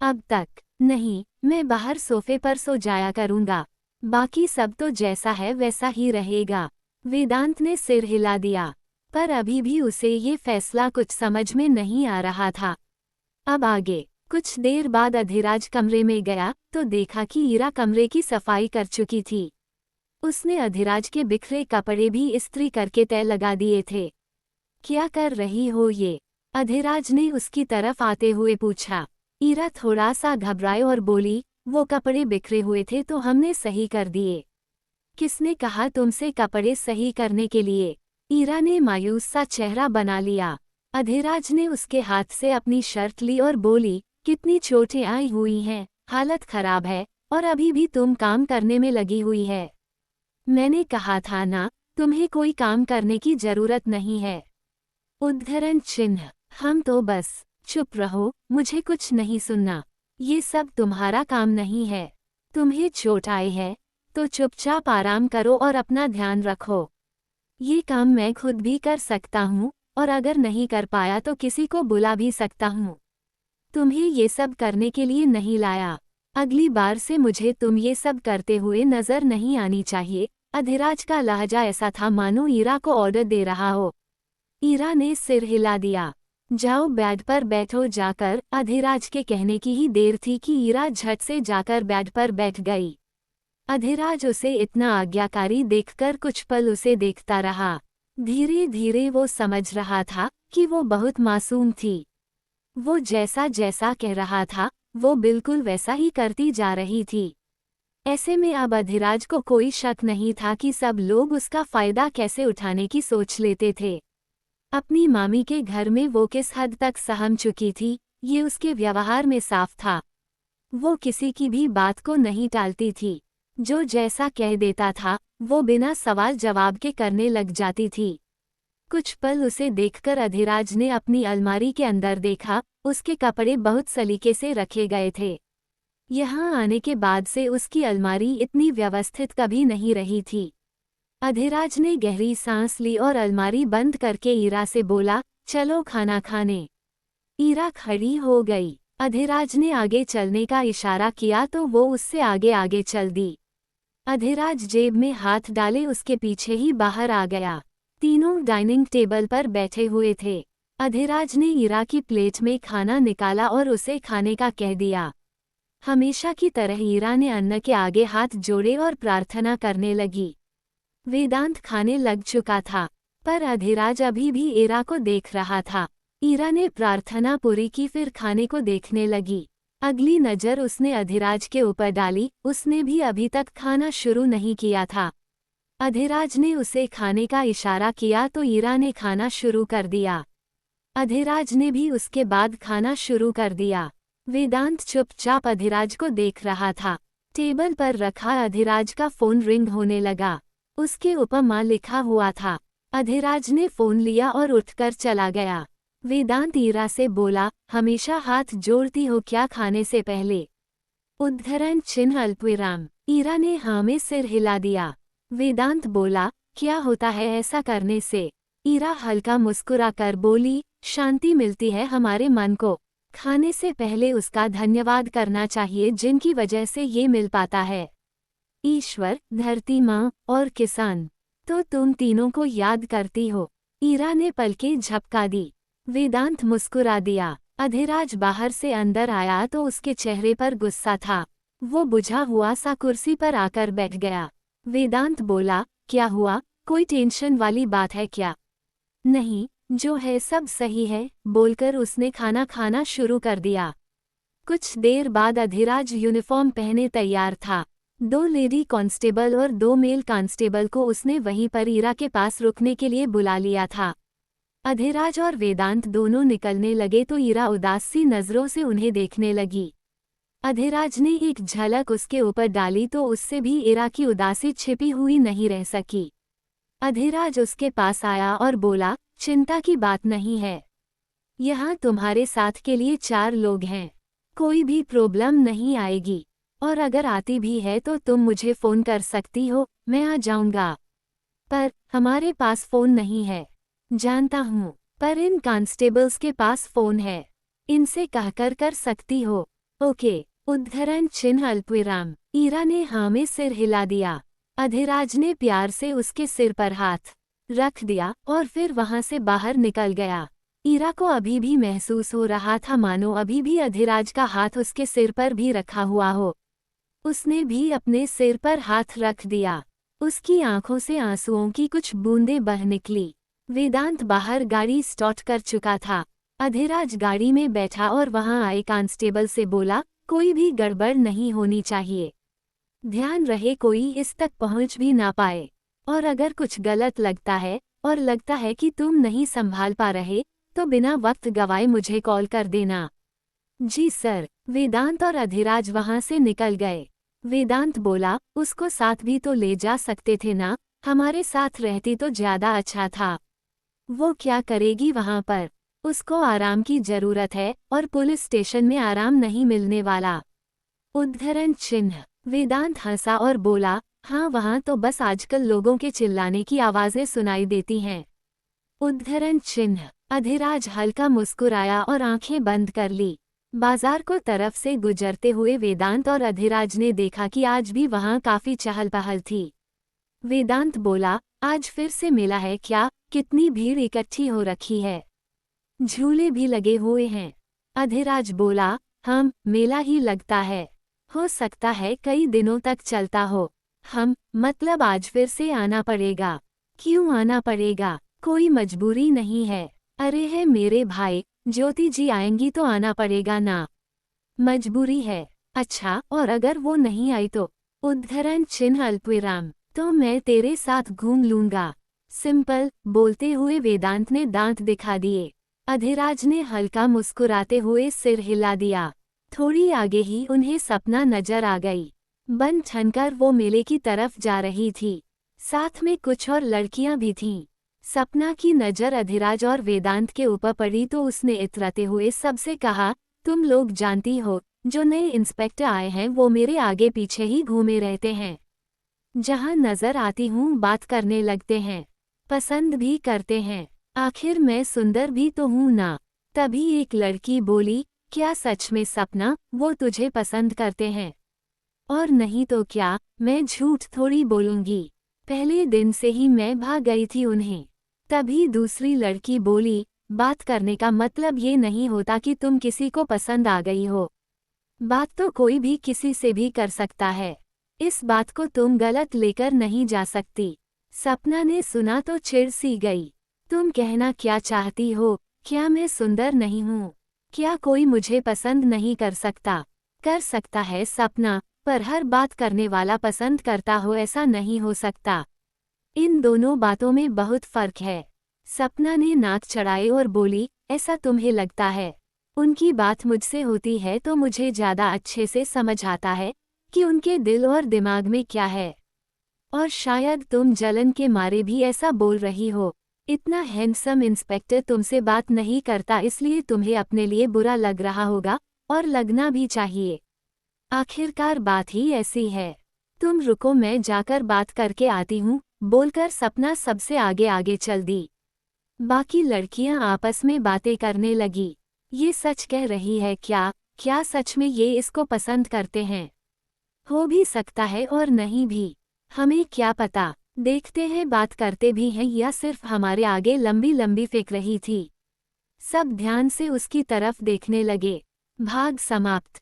अब तक नहीं, मैं बाहर सोफे पर सो जाया करूंगा। बाकी सब तो जैसा है वैसा ही रहेगा। वेदांत ने सिर हिला दिया, पर अभी भी उसे ये फैसला कुछ समझ में नहीं आ रहा था। अब आगे। कुछ देर बाद अधिराज कमरे में गया तो देखा कि ईरा कमरे की सफाई कर चुकी थी। उसने अधिराज के बिखरे कपड़े भी इस्त्री करके तय लगा दिए थे। क्या कर रही हो ये? अधिराज ने उसकी तरफ आते हुए पूछा। ईरा थोड़ा सा घबराई और बोली, वो कपड़े बिखरे हुए थे तो हमने सही कर दिए। किसने कहा तुमसे कपड़े सही करने के लिए? ईरा ने मायूस सा चेहरा बना लिया। अधिराज ने उसके हाथ से अपनी शर्ट ली और बोली, कितनी चोटें आई हुई हैं, हालत खराब है, और अभी भी तुम काम करने में लगी हुई है। मैंने कहा था ना, तुम्हें कोई काम करने की जरूरत नहीं है। उद्धरण चिन्ह। हम तो बस। चुप रहो, मुझे कुछ नहीं सुनना। ये सब तुम्हारा काम नहीं है। तुम्हें चोट आई है तो चुपचाप आराम करो और अपना ध्यान रखो। ये काम मैं खुद भी कर सकता हूँ, और अगर नहीं कर पाया तो किसी को बुला भी सकता हूँ। तुम्हें ये सब करने के लिए नहीं लाया। अगली बार से मुझे तुम ये सब करते हुए नजर नहीं आनी चाहिए। अधिराज का लहजा ऐसा था मानो ईरा को ऑर्डर दे रहा हो। ईरा ने सिर हिला दिया। जाओ बेड पर बैठो जाकर। अधिराज के कहने की ही देर थी कि ईरा झट से जाकर बेड पर बैठ गई। अधिराज उसे इतना आज्ञाकारी देखकर कुछ पल उसे देखता रहा। धीरे धीरे वो समझ रहा था कि वो बहुत मासूम थी। वो जैसा जैसा कह रहा था वो बिल्कुल वैसा ही करती जा रही थी। ऐसे में अब अधिराज को कोई शक नहीं था कि सब लोग उसका फायदा कैसे उठाने की सोच लेते थे। अपनी मामी के घर में वो किस हद तक सहम चुकी थी, ये उसके व्यवहार में साफ था। वो किसी की भी बात को नहीं टालती थी। जो जैसा कह देता था वो बिना सवाल जवाब के करने लग जाती थी। कुछ पल उसे देखकर अधिराज ने अपनी अलमारी के अंदर देखा। उसके कपड़े बहुत सलीके से रखे गए थे। यहाँ आने के बाद से उसकी अलमारी इतनी व्यवस्थित कभी नहीं रही थी। अधिराज ने गहरी सांस ली और अलमारी बंद करके ईरा से बोला, चलो खाना खाने। ईरा खड़ी हो गई। अधिराज ने आगे चलने का इशारा किया तो वो उससे आगे आगे चल दी। अधिराज जेब में हाथ डाले उसके पीछे ही बाहर आ गया। तीनों डाइनिंग टेबल पर बैठे हुए थे। अधिराज ने ईरा की प्लेट में खाना निकाला और उसे खाने का कह दिया। हमेशा की तरह ईरा ने अन्न के आगे हाथ जोड़े और प्रार्थना करने लगी। वेदांत खाने लग चुका था, पर अधिराज अभी भी ईरा को देख रहा था। ईरा ने प्रार्थना पूरी की फिर खाने को देखने लगी। अगली नज़र उसने अधिराज के ऊपर डाली। उसने भी अभी तक खाना शुरू नहीं किया था। अधिराज ने उसे खाने का इशारा किया तो ईरा ने खाना शुरू कर दिया। अधिराज ने भी उसके बाद खाना शुरू कर दिया। वेदांत चुपचाप अधिराज को देख रहा था। टेबल पर रखा अधिराज का फोन रिंग होने लगा। उसके ऊपर मां लिखा हुआ था। अधिराज ने फोन लिया और उठकर चला गया। वेदांत ईरा से बोला, हमेशा हाथ जोड़ती हो क्या खाने से पहले? उद्धरण चिन्ह अल्पविराम। ईरा ने हाँ में सिर हिला दिया। वेदांत बोला, क्या होता है ऐसा करने से? ईरा हल्का मुस्कुराकर बोली, शांति मिलती है हमारे मन को। खाने से पहले उसका धन्यवाद करना चाहिए जिनकी वजह से ये मिल पाता है। ईश्वर, धरती माँ और किसान। तो तुम तीनों को याद करती हो। ईरा ने पलकें झपका दी। वेदांत मुस्कुरा दिया। अधिराज बाहर से अंदर आया तो उसके चेहरे पर गुस्सा था। वो बुझा हुआ सा कुर्सी पर आकर बैठ गया। वेदांत बोला, क्या हुआ, कोई टेंशन वाली बात है क्या? नहीं, जो है सब सही है, बोलकर उसने खाना खाना शुरू कर दिया। कुछ देर बाद अधिराज यूनिफॉर्म पहने तैयार था। 2 लेडी कांस्टेबल और 2 मेल कांस्टेबल को उसने वहीं पर ईरा के पास रुकने के लिए बुला लिया था। अधिराज और वेदांत दोनों निकलने लगे तो ईरा उदास सी नजरों से उन्हें देखने लगी। अधिराज ने एक झलक उसके ऊपर डाली तो उससे भी ईरा की उदासी छिपी हुई नहीं रह सकी। अधिराज उसके पास आया और बोला, चिंता की बात नहीं है। यहाँ तुम्हारे साथ के लिए 4 लोग हैं। कोई भी प्रॉब्लम नहीं आएगी, और अगर आती भी है तो तुम मुझे फ़ोन कर सकती हो, मैं आ जाऊंगा। पर हमारे पास फ़ोन नहीं है। जानता हूँ, पर इन कांस्टेबल्स के पास फ़ोन है। इनसे कहकर कर सकती हो। ओके। उद्धरण चिन्ह अल्पविराम। ईरा ने हाँ में सिर हिला दिया। अधिराज ने प्यार से उसके सिर पर हाथ रख दिया और फिर वहां से बाहर निकल गया। ईरा को अभी भी महसूस हो रहा था मानो अभी भी अधिराज का हाथ उसके सिर पर भी रखा हुआ हो। उसने भी अपने सिर पर हाथ रख दिया। उसकी आंखों से आंसुओं की कुछ बूंदें बह निकली। वेदांत बाहर गाड़ी स्टार्ट कर चुका था। अधिराज गाड़ी में बैठा और वहां आए कांस्टेबल से बोला, कोई भी गड़बड़ नहीं होनी चाहिए। ध्यान रहे कोई इस तक पहुंच भी ना पाए। और अगर कुछ गलत लगता है और लगता है कि तुम नहीं संभाल पा रहे तो बिना वक्त गवाए मुझे कॉल कर देना। जी सर। वेदांत और अधिराज वहां से निकल गए। वेदांत बोला, उसको साथ भी तो ले जा सकते थे ना, हमारे साथ रहती तो ज्यादा अच्छा था। वो क्या करेगी वहां पर? उसको आराम की जरूरत है और पुलिस स्टेशन में आराम नहीं मिलने वाला। उद्धरण चिन्ह। वेदांत हंसा और बोला, हाँ वहां तो बस आजकल लोगों के चिल्लाने की आवाजें सुनाई देती हैं। उद्धरण चिन्ह। अधिराज हल्का मुस्कुराया और आंखें बंद कर ली। बाजार को तरफ से गुजरते हुए वेदांत और अधिराज ने देखा कि आज भी वहां काफी चहल पहल थी। वेदांत बोला, आज फिर से मेला है क्या? कितनी भीड़ इकट्ठी हो रखी है। झूले भी लगे हुए हैं। अधिराज बोला, हम मेला ही लगता है। हो सकता है कई दिनों तक चलता हो। मतलब आज फिर से आना पड़ेगा। क्यों आना पड़ेगा? कोई मजबूरी नहीं है। अरे है मेरे भाई, ज्योति जी आएंगी तो आना पड़ेगा ना। मजबूरी है। अच्छा, और अगर वो नहीं आई तो? उद्धरण चिन्ह अल्पविराम। तो मैं तेरे साथ घूम लूंगा। सिंपल। बोलते हुए वेदांत ने दांत दिखा दिए। अधिराज ने हल्का मुस्कुराते हुए सिर हिला दिया। थोड़ी आगे ही उन्हें सपना नजर आ गई। बन ठनकर वो मेले की तरफ जा रही थी। साथ में कुछ और लड़कियां भी थीं। सपना की नजर अधिराज और वेदांत के ऊपर पड़ी तो उसने इतराते हुए सबसे कहा, तुम लोग जानती हो, जो नए इंस्पेक्टर आए हैं वो मेरे आगे पीछे ही घूमे रहते हैं। जहां नजर आती हूँ बात करने लगते हैं। पसंद भी करते हैं। आखिर मैं सुंदर भी तो हूँ ना। तभी एक लड़की बोली, क्या सच में सपना वो तुझे पसंद करते हैं? और नहीं तो क्या, मैं झूठ थोड़ी बोलूंगी। पहले दिन से ही मैं भाग गई थी उन्हें। तभी दूसरी लड़की बोली, बात करने का मतलब ये नहीं होता कि तुम किसी को पसंद आ गई हो। बात तो कोई भी किसी से भी कर सकता है। इस बात को तुम गलत लेकर नहीं जा सकती। सपना ने सुना तो चिढ़ सी गई। तुम कहना क्या चाहती हो? क्या मैं सुंदर नहीं हूँ? क्या कोई मुझे पसंद नहीं कर सकता? कर सकता है सपना, पर हर बात करने वाला पसंद करता हो ऐसा नहीं हो सकता। इन दोनों बातों में बहुत फर्क है। सपना ने नाक चढ़ाए और बोली, ऐसा तुम्हें लगता है? उनकी बात मुझसे होती है तो मुझे ज्यादा अच्छे से समझ आता है कि उनके दिल और दिमाग में क्या है। और शायद तुम जलन के मारे भी ऐसा बोल रही हो। इतना हैंडसम इंस्पेक्टर तुमसे बात नहीं करता इसलिए तुम्हें अपने लिए बुरा लग रहा होगा, और लगना भी चाहिए। आखिरकार बात ही ऐसी है। तुम रुको मैं जाकर बात करके आती हूँ, बोलकर सपना सबसे आगे आगे चल दी। बाकी लड़कियां आपस में बातें करने लगी। ये सच कह रही है क्या? क्या सच में ये इसको पसंद करते हैं? हो भी सकता है और नहीं भी। हमें क्या पता। देखते हैं बात करते भी हैं या सिर्फ हमारे आगे लंबी लंबी फेंक रही थी। सब ध्यान से उसकी तरफ देखने लगे। भाग समाप्त।